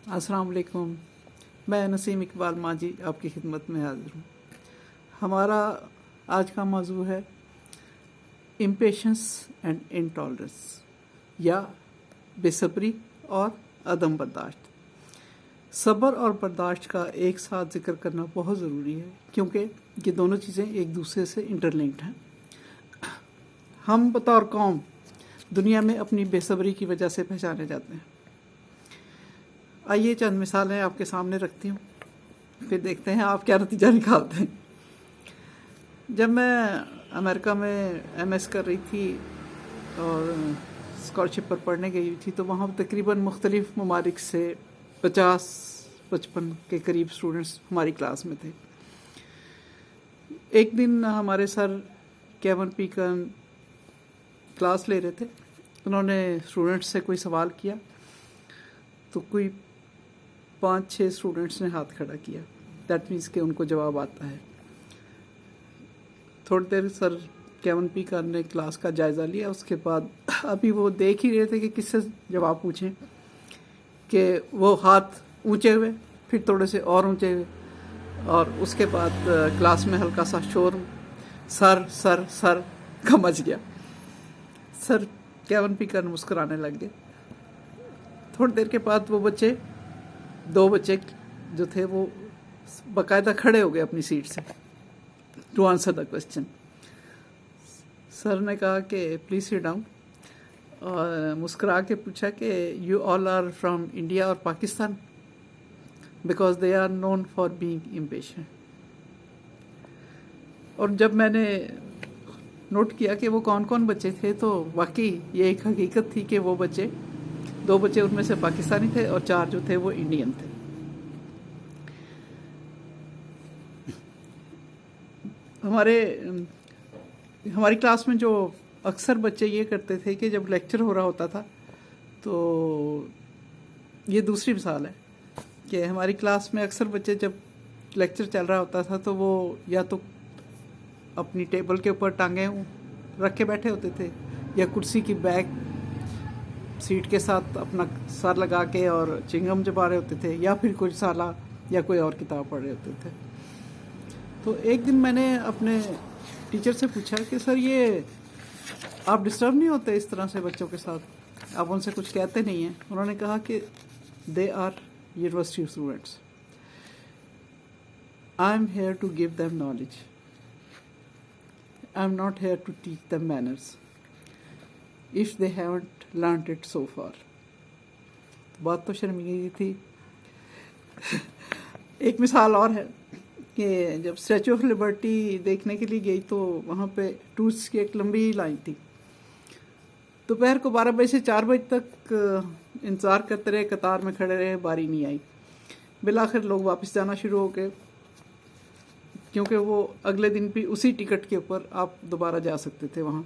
अस्सलाम वालेकुम। मैं नसीम इकबाल माजी आपकी खिदमत में हाजिर हूँ। हमारा आज का मौजू है इम्पेशंस एंड इंटॉलरेंस, या बेसब्री और अदम बर्दाश्त। सब्र और बर्दाश्त का एक साथ जिक्र करना बहुत ज़रूरी है, क्योंकि ये दोनों चीज़ें एक दूसरे से इंटरलिंक्ड हैं। हम बतौर कौम दुनिया में अपनी बेसब्री की वजह से पहचाने जाते हैं। आइए चंद मिसालें आपके सामने रखती हूँ, फिर देखते हैं आप क्या नतीजा निकालते हैं। जब मैं अमेरिका में एमएस कर रही थी और स्कॉलरशिप पर पढ़ने गई थी, तो वहाँ तकरीबन मुख्तलिफ़ ममालिक से 50-55 के करीब स्टूडेंट्स हमारी क्लास में थे। एक दिन हमारे सर केवन पीकन क्लास ले रहे थे। उन्होंने स्टूडेंट्स से कोई सवाल किया तो कोई 5-6 स्टूडेंट्स ने हाथ खड़ा किया। दैट मीन्स कि उनको जवाब आता है। थोड़ी देर सर केवन पीकर ने क्लास का जायज़ा लिया। उसके बाद अभी वो देख ही रहे थे कि किससे जवाब पूछें, कि वो हाथ ऊंचे हुए, फिर थोड़े से और ऊंचे हुए, और उसके बाद क्लास में हल्का सा शोर सर सर सर का मच गया। सर केवन पीकर मुस्कुराने लग गए। थोड़ी देर के बाद वो दो बच्चे जो थे वो बाकायदा खड़े हो गए अपनी सीट से to answer the question. Sir ने कहा कि प्लीज सिट डाउन, और मुस्कुरा के पूछा कि you all are from India और Pakistan, because they are known for being impatient. और जब मैंने नोट किया कि वो कौन कौन बच्चे थे, तो वाकई ये एक हकीकत थी कि वो दो बच्चे उनमें से पाकिस्तानी थे और 4 जो थे वो इंडियन थे। हमारी क्लास में जो अक्सर बच्चे ये करते थे कि जब लेक्चर हो रहा होता था, तो ये दूसरी मिसाल है कि हमारी क्लास में अक्सर बच्चे जब लेक्चर चल रहा होता था तो वो या तो अपनी टेबल के ऊपर टांगे रख के बैठे होते थे, या कुर्सी की बैक सीट के साथ अपना सर लगा के और चिंगम चबा रहे होते थे, या फिर कोई साला या कोई और किताब पढ़ रहे होते थे। तो एक दिन मैंने अपने टीचर से पूछा कि सर ये आप डिस्टर्ब नहीं होते इस तरह से बच्चों के साथ, आप उनसे कुछ कहते नहीं हैं? उन्होंने कहा कि they are university students, I am here to give them knowledge, I am not here to teach them manners if they haven't learned it so far. बात तो शर्मीली थी। एक मिसाल और है कि जब स्टैचू ऑफ लिबर्टी देखने के लिए गई तो वहाँ पे टूरिस्ट की एक लंबी लाइन थी। दोपहर को 12 बजे से 4 बजे तक इंतज़ार करते रहे, कतार में खड़े रहे, बारी नहीं आई। बिलाखिर लोग वापस जाना शुरू हो गए, क्योंकि वो अगले दिन भी उसी टिकट के ऊपर आप दोबारा जा सकते थे वहाँ।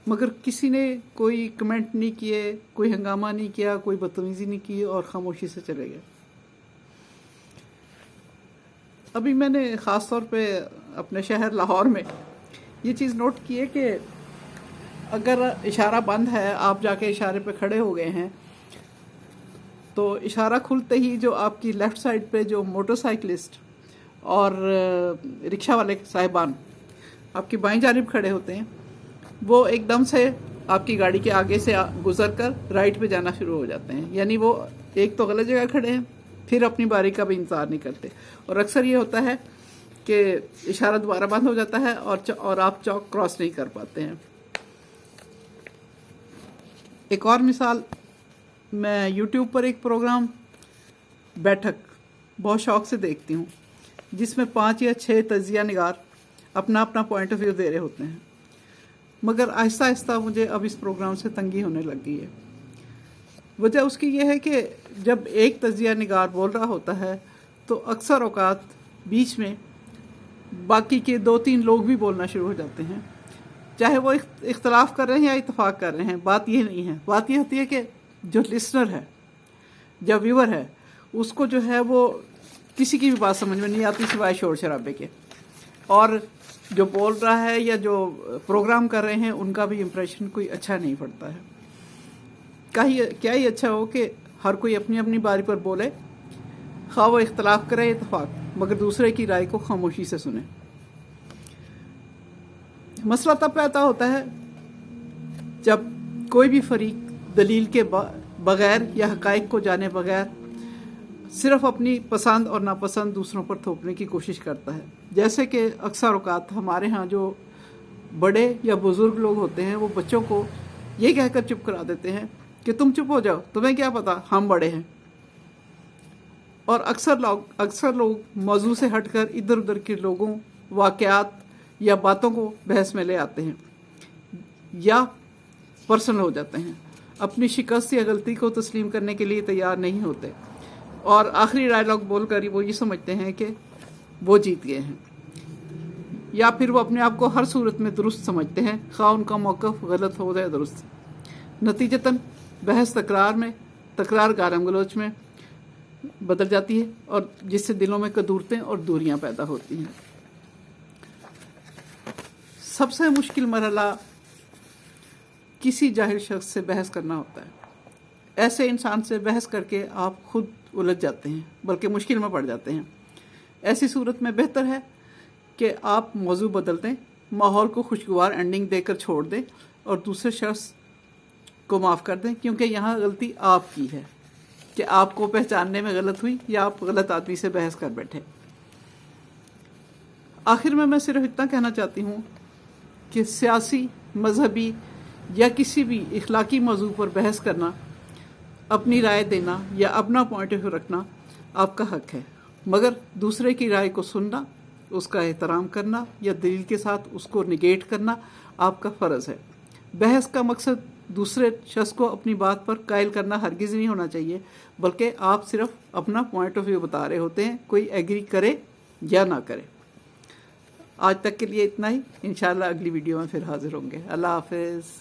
मगर किसी ने कोई कमेंट नहीं किए, कोई हंगामा नहीं किया, कोई बदतमीजी नहीं की, और खामोशी से चले गए। अभी मैंने ख़ास तौर पे अपने शहर लाहौर में ये चीज़ नोट की है कि अगर इशारा बंद है, आप जाके इशारे पे खड़े हो गए हैं, तो इशारा खुलते ही जो आपकी लेफ़्ट साइड पे जो मोटरसाइकिलिस्ट और रिक्शा वाले साहिबान आपकी बाईं जानिब खड़े होते हैं, वो एकदम से आपकी गाड़ी के आगे से गुजर कर राइट पे जाना शुरू हो जाते हैं। यानी वो एक तो गलत जगह खड़े हैं, फिर अपनी बारी का भी इंतज़ार नहीं करते। और अक्सर ये होता है कि इशारा दोबारा बंद हो जाता है और आप चौक क्रॉस नहीं कर पाते हैं। एक और मिसाल, मैं यूट्यूब पर एक प्रोग्राम बैठक बहुत शौक से देखती हूँ, जिसमें 5 या 6 तजिया निगार अपना अपना पॉइंट ऑफ व्यू दे रहे होते हैं। मगर आहिस्ता आहिस्ता मुझे अब इस प्रोग्राम से तंगी होने लग गई है। वजह उसकी ये है कि जब एक तजिया निगार बोल रहा होता है तो अक्सर औकात बीच में बाकी के 2-3 लोग भी बोलना शुरू हो जाते हैं, चाहे वो इख्तलाफ कर रहे हैं या इत्तेफाक कर रहे हैं। बात ये नहीं है, बात ये होती है कि जो लिसनर है, जो व्यूअर है, उसको जो है वो किसी की भी बात समझ में नहीं आती सिवाय शोर शराबे के, और जो बोल रहा है या जो प्रोग्राम कर रहे हैं उनका भी इम्प्रेशन कोई अच्छा नहीं पड़ता है। क्या ही अच्छा हो कि हर कोई अपनी अपनी बारी पर बोले خواہ وہ اختلاف کرے اتفاق، مگر دوسرے کی رائے کو خاموشی سے سنیں۔ مسئلہ تب پیدا ہوتا ہے جب کوئی بھی فریق دلیل کے بغیر یا حقائق کو جانے بغیر صرف اپنی پسند اور ناپسند دوسروں پر تھوپنے کی کوشش کرتا ہے۔ جیسے کہ اکثر اوقات ہمارے ہاں جو بڑے یا بزرگ لوگ ہوتے ہیں وہ بچوں کو یہ کہہ کر چپ کرا دیتے ہیں کہ تم چپ ہو جاؤ، تمہیں کیا پتا، ہم بڑے ہیں۔ اور اکثر لوگ موضوع سے ہٹ کر ادھر ادھر کے لوگوں، واقعات یا باتوں کو بحث میں لے آتے ہیں یا پرسنل ہو جاتے ہیں، اپنی شکست یا غلطی کو تسلیم کرنے کے لیے تیار نہیں ہوتے، اور آخری ڈائلاگ بول کر وہ یہ سمجھتے ہیں کہ وہ جیت گئے ہیں، یا پھر وہ اپنے آپ کو ہر صورت میں درست سمجھتے ہیں، خواہ ان کا موقف غلط ہو یا درست۔ نتیجتاً بحث تکرار گالم گلوچ میں بدل جاتی ہے، اور جس سے دلوں میں کدورتیں اور دوریاں پیدا ہوتی ہیں۔ سب سے مشکل مرحلہ کسی جاہل شخص سے بحث کرنا ہوتا ہے۔ ایسے انسان سے بحث کر کے آپ خود الجھ جاتے ہیں، بلکہ مشکل میں پڑ جاتے ہیں۔ ایسی صورت میں بہتر ہے کہ آپ موضوع بدل دیں، ماحول کو خوشگوار اینڈنگ دے کر چھوڑ دیں اور دوسرے شخص کو معاف کر دیں، کیونکہ یہاں غلطی آپ کی ہے کہ آپ کو پہچاننے میں غلط ہوئی یا آپ غلط آدمی سے بحث کر بیٹھے۔ آخر میں صرف اتنا کہنا چاہتی ہوں کہ سیاسی، مذہبی یا کسی بھی اخلاقی موضوع پر بحث کرنا، اپنی رائے دینا یا اپنا پوائنٹ آف ویو رکھنا آپ کا حق ہے، مگر دوسرے کی رائے کو سننا، اس کا احترام کرنا یا دلیل کے ساتھ اس کو نگیٹ کرنا آپ کا فرض ہے۔ بحث کا مقصد دوسرے شخص کو اپنی بات پر قائل کرنا ہرگز نہیں ہونا چاہیے، بلکہ آپ صرف اپنا پوائنٹ آف ویو بتا رہے ہوتے ہیں، کوئی ایگری کرے یا نہ کرے۔ آج تک کے لیے اتنا ہی، انشاءاللہ اگلی ویڈیو میں پھر حاضر ہوں گے۔ اللہ حافظ۔